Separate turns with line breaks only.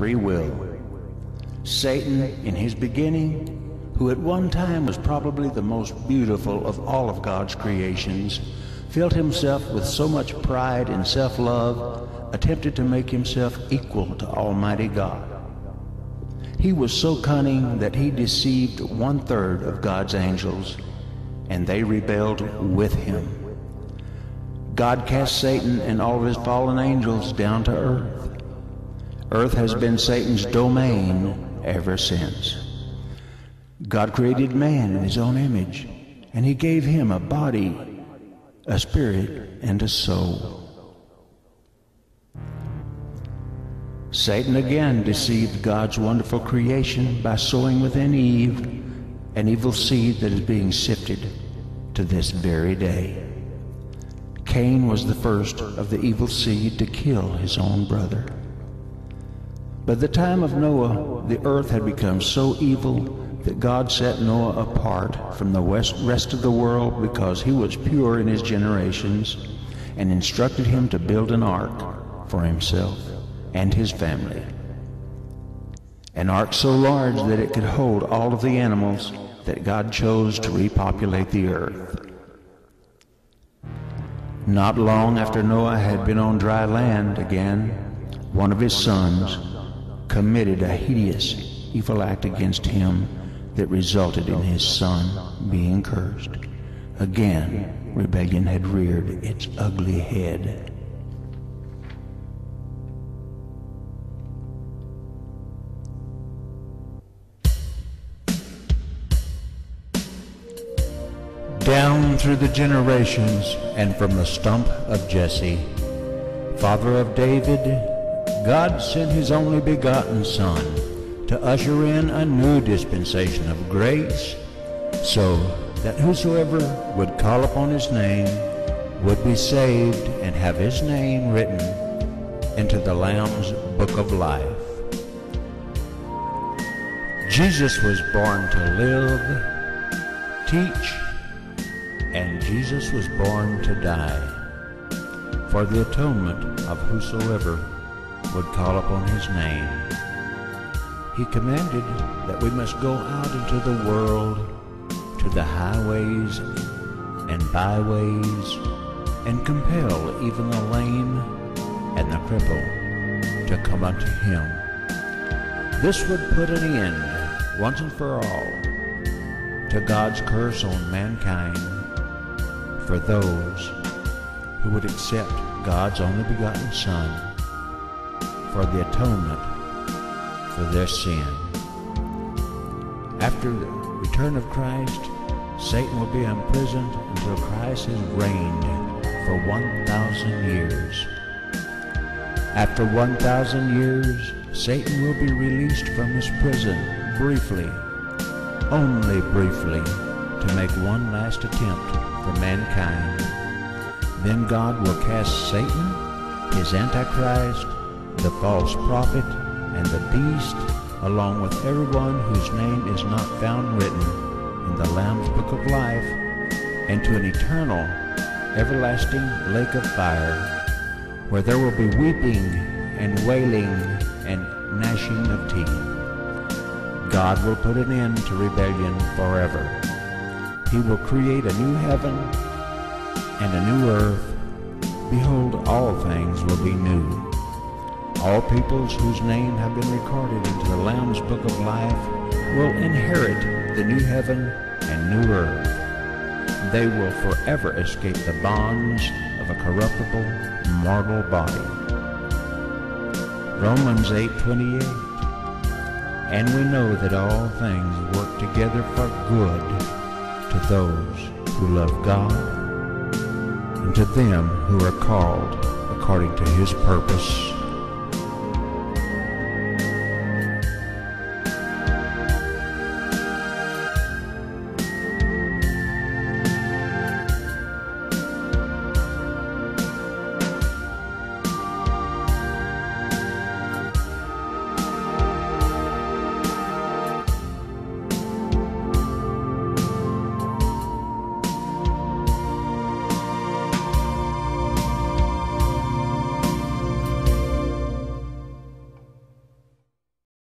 free will. Satan, in his beginning, who at one time was probably the most beautiful of all of God's creations, filled himself with so much pride and self-love, attempted to make himself equal to Almighty God. He was so cunning that he deceived 1/3 of God's angels, and they rebelled with him. God cast Satan and all of his fallen angels down to earth. Earth has been Satan's domain ever since. God created man in his own image, and he gave him a body, a spirit, and a soul. Satan again deceived God's wonderful creation by sowing within Eve an evil seed that is being sifted to this very day. Cain was the first of the evil seed to kill his own brother. By the time of Noah, the earth had become so evil that God set Noah apart from the rest of the world because he was pure in his generations, and instructed him to build an ark for himself and his family. An ark so large that it could hold all of the animals that God chose to repopulate the earth. Not long after Noah had been on dry land again, one of his sons committed a hideous evil act against him that resulted in his son being cursed. Again, rebellion had reared its ugly head. Down through the generations and from the stump of Jesse, father of David, God sent his only begotten Son to usher in a new dispensation of grace, so that whosoever would call upon his name would be saved and have his name written into the Lamb's Book of Life. Jesus was born to live, teach, and Jesus was born to die for the atonement of whosoever would call upon his name. He commanded that we must go out into the world, to the highways and byways, and compel even the lame and the crippled to come unto him. This would put an end, once and for all, to God's curse on mankind for those who would accept God's only begotten Son for the atonement for their sin. After the return of Christ, Satan will be imprisoned until Christ has reigned for 1,000 years. After 1,000 years, Satan will be released from his prison briefly, only briefly, to make one last attempt for mankind. Then God will cast Satan, his Antichrist, the false prophet, and the beast, along with everyone whose name is not found written in the Lamb's Book of Life, into an eternal, everlasting lake of fire, where there will be weeping and wailing and gnashing of teeth. God will put an end to rebellion forever. He will create a new heaven and a new earth. Behold, all things will be new. All peoples whose names have been recorded into the Lamb's Book of Life will inherit the new heaven and new earth. They will forever escape the bonds of a corruptible, mortal body. Romans 8:28. And we know that all things work together for good to those who love God and to them who are called according to his purpose.